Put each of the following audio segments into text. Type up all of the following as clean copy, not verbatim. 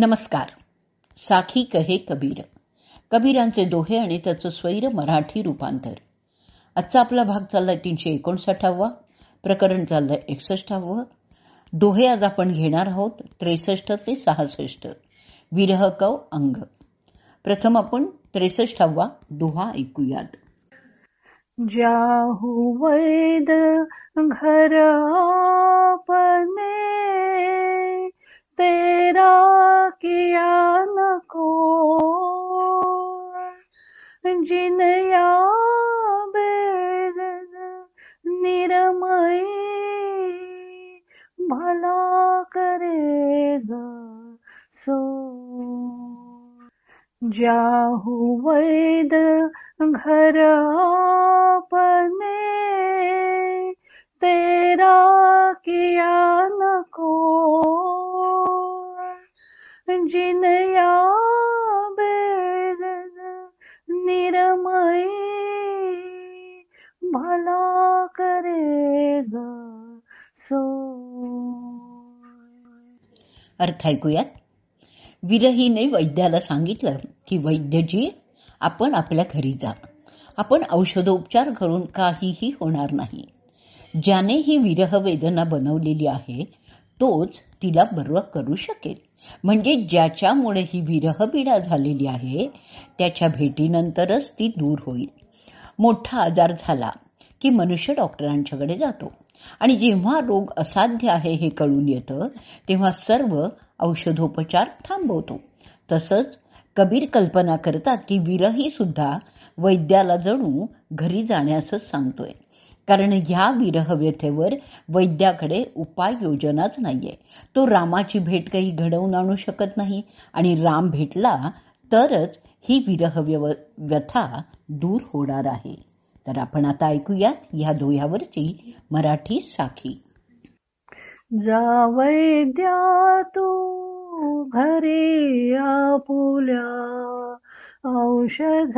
नमस्कार. साखी कहे कबीर, कबीरांचे दोहे आणि त्याचं स्वैर मराठी रूपांतर. आजचा आपला भाग चाललाय 359वा, प्रकरण चाललंय 61वा. दोहे आज आपण घेणार आहोत 63 ते 66. विरह कव अंग. प्रथम आपण 63वा दोहा ऐकूयात. जाहू वैद घर आपने, तेरा किया न कोई, जिन या बेद निरमयी, भला करेगा सो. जाहू वैद घर आपने, तेरा किया न कोई, जिन या बेद निरमयी, भला करेगा सो. अर्थ ऐकूयात. विरहीने वैद्याला सांगितलं की वैद्यजी, आपण आपल्या घरी जा. आपण औषधोपचार करून काहीही होणार नाही. ज्याने ही विरह वेदना बनवलेली आहे तोच तिला बरं करू शकेल. म्हणजे ज्याच्यामुळे ही विरहपीडा झालेली आहे त्याच्या भेटीनंतरच ती दूर होईल. मोठा आजार झाला की मनुष्य डॉक्टरांच्याकडे जातो आणि जेव्हा रोग असाध्य आहे हे कळून येतं तेव्हा सर्व औषधोपचार थांबवतो. तसंच कबीर कल्पना करतात की विरही सुद्धा वैद्याला जणू घरी जाण्यासच सांगतोय. कारण ह्या विरह व्यथेवर वैद्याकडे उपाययोजनाच नाहीये. तो रामाची भेट काही घडवून आणू शकत नाही आणि राम भेटला तरच ही विरह व्यथा दूर होणार आहे. तर आपण आता ऐकूयात या दोह्यावरची मराठी साखी. जा वैद्या तू घरी आपुल्या, औषध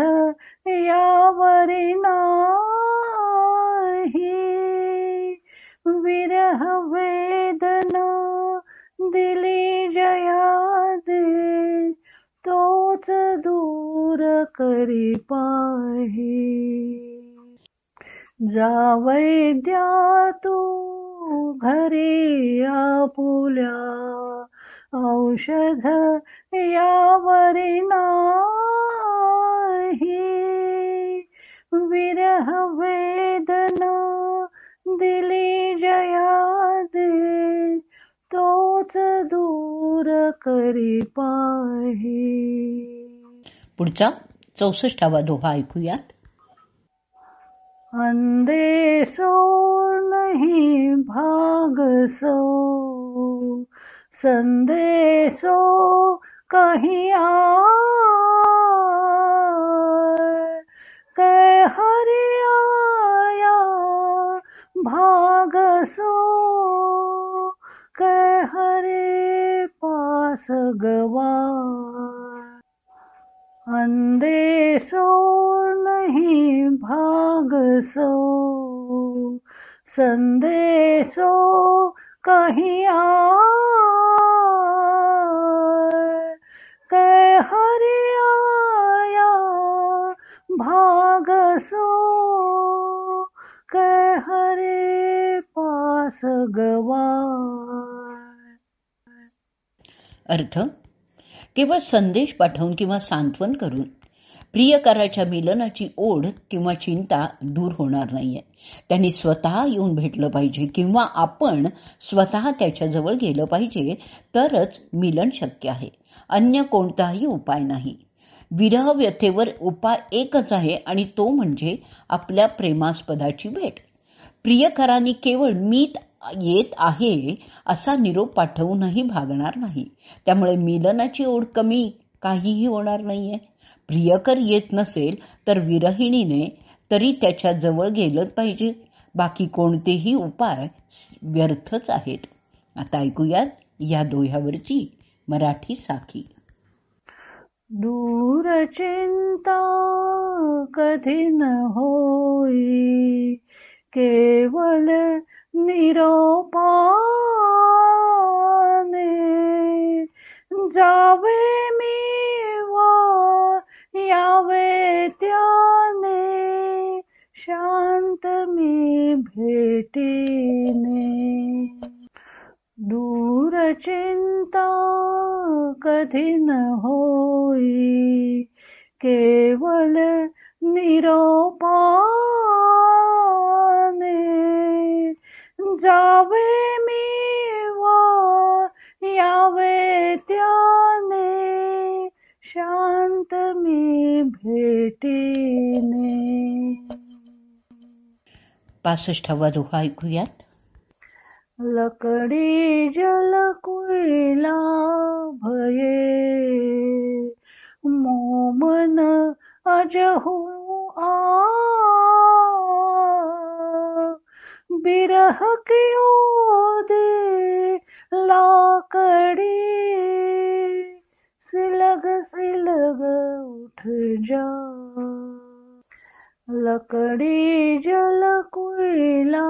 यावरी नाही, विरह वेदना दिली जया दे, तोच दूर करी पाही. जा वैद्या तू घरी आपुल्या, औषध यावरी नाही, विरह वेदना दिली जया दे, तोच दूर करी पाही. पुढचा 64वा दोहा ऐकूयात. अंदेसो नहीं भाग सो, संदेशो कहीं आए, कै हरि आया भाग सो, कै हरि पास गवाए. अंदेसो नहीं भाग सो, संदेशो कहीं आए, कै हरि आया भाग सो, कै हरि पास गवाए. अर्थ, केवळ संदेश पाठवून किंवा सांत्वन करून प्रियकराच्या मिलनाची ओढ किंवा चिंता दूर होणार नाहीये. त्यांनी स्वतः येऊन भेटलं पाहिजे किंवा आपण स्वतः त्याच्याजवळ गेलं पाहिजे तरच मिलन शक्य आहे. अन्य कोणताही उपाय नाही. विरह व्यथेवर उपाय एकच आहे आणि तो म्हणजे आपल्या प्रेमास्पदाची भेट. प्रियकरांनी केवळ मी येत आहे असा निरोप पाठवूनही भागणार नाही. त्यामुळे मिलनाची ओढ कमी काहीही होणार नाहीये. प्रियकर येत नसेल तर विरहिणीने तरी त्याच्या जवळ गेलंच पाहिजे. बाकी कोणतेही उपाय व्यर्थच आहेत. आता ऐकूयात या दोह्यावरची मराठी साखी. दूर चिंता कधी न होई, केवल निरोपाने जावे मी वा यावे त्याने, शांत मी भेटीने. दूर चिंता कधी न होई, केवल निरोपाने. जावे मी वा यावे त्याने, शांत मी भेटीने. 65वा दोहा ऐकूयात. लकडी जल कुईला भये, मोमन अजहू आ. बिरह कियो दे लाकड़ी, सिलग सिलग उठ जा. लकड़ी जल कुईला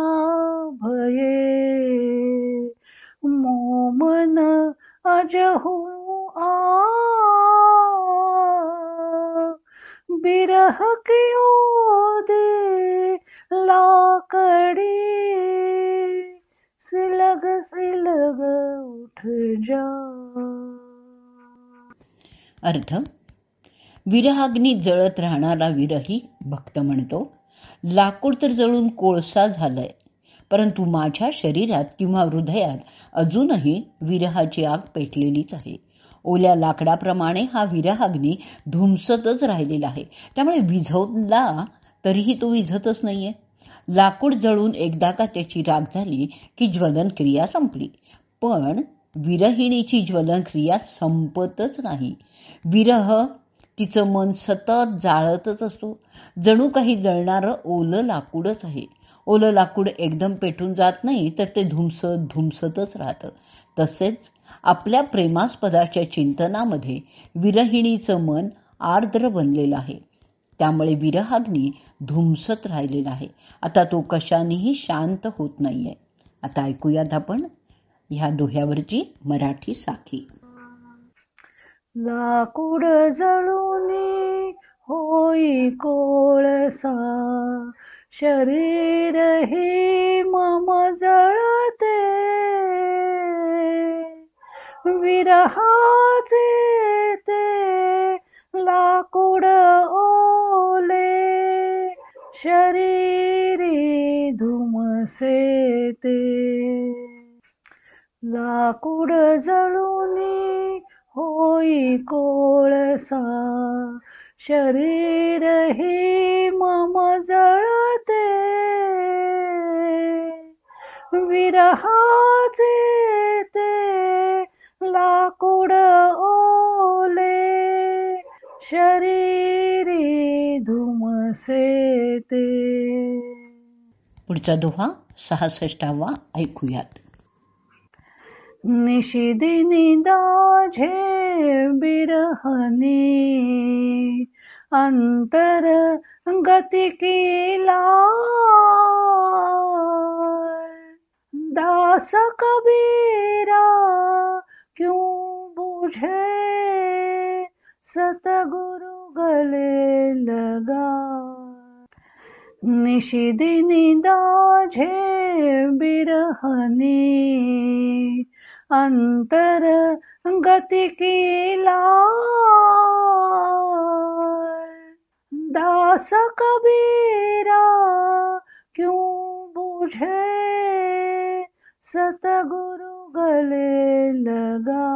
भये, मोमन अजहू आ. बिरह कियो दे लाकड़ी, सिलग सिलग उठ जा. अर्थ. विरहाग्नी जळत राहणारा विरही भक्त म्हणतो, लाकूड तर जळून कोळसा झालंय, परंतु माझ्या शरीरात किंवा हृदयात अजूनही विरहाची आग पेटलेलीच आहे. ओल्या लाकडाप्रमाणे हा विरहाग्नी धुमसतच राहिलेला आहे, त्यामुळे विझवला तरीही तो विझतच नाहीये. लाकूड जळून एकदा का त्याची राख झाली की ज्वलन क्रिया संपली, पण विरहिणीची ज्वलन क्रिया संपतच नाही. विरह तिचं मन सतत जाळतच असतो, जणू काही जळणारं ओलं लाकूडच आहे. ओलं लाकूड एकदम पेटून जात नाही, तर ते धुमसत धुमसतच राहतं. तसेच आपल्या प्रेमास्पदाच्या चिंतनामध्ये विरहिणीचं मन आर्द्र बनलेलं आहे, त्यामुळे विरहाग्नी धुमसत राहिलेला आहे. आता तो कशानेही शांत होत नाहीये. आता ऐकूयात आपण ह्या दोह्यावरची मराठी साखी. लाकूड जळूनी होई कोळसा, शरीर ही मम जळते. विरहाचे ते लाकूड ओले, शरीरी धुमसे ते. लाकूड जळूनी होई कोळसा, शरीर ही मम जळते. विरहाचे ते लाकूड ओले, शरीरी धुमसे ते. पुढचा दोहा 66वा ऐकूयात. निशिदिनी दाझे बिरहने, अंतर गति केला. दास कबीरा क्यों बुझे, सतगुरु गले लगा. निशिदिनी दाझे बिरहने, अंतर गति केला. दास कबीरा क्यों बुझे, सतगुरु गले लगा.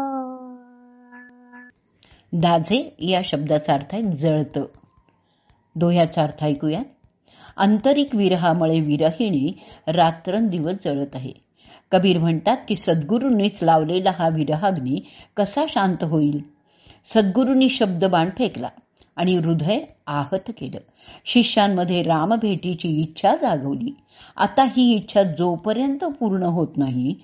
दाझे या शब्दाचा अर्थ आहे जळतं. दोह्याचा अर्थ ऐकूयात. आंतरिक विरहामुळे विरहिणी रात्रंदिवस जळत आहे. कबीर म्हणतात की सद्गुरूंनीच लावलेला हा विरहाग्नी कसा शांत होईल. सद्गुरूंनी शब्दबाण फेकला आणि हृदय आहत केलं. शिष्यांमध्ये रामभेटीची इच्छा जागवली. आता ही इच्छा जोपर्यंत पूर्ण होत नाही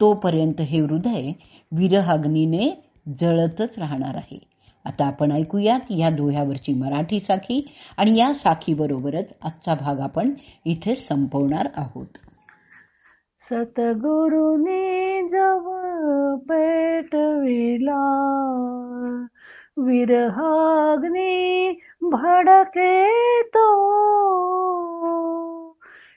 तोपर्यंत हे हृदय विरहाग्नीने जळतच राहणार आहे. आता आपण ऐकूयात या दोह्यावरची मराठी साखी आणि या साखीबरोबरच आजचा भाग आपण इथे संपवणार आहोत. सतगुरूंनी जवळ पेटविला, विरहाग्नी भडके तो,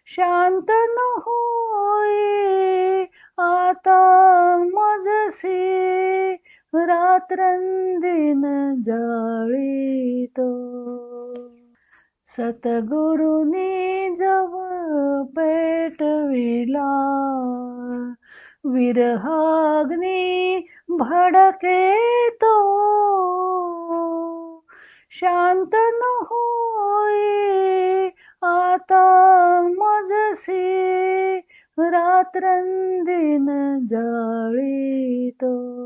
शांत न होई आता मजसी, रात्रंदिन जाळीतो. सतगुरुनी जवळ पेटविला, विरहाग्नी भडके तो, शांत न होई आता मजसी, रात्रंदिन जाळीतो.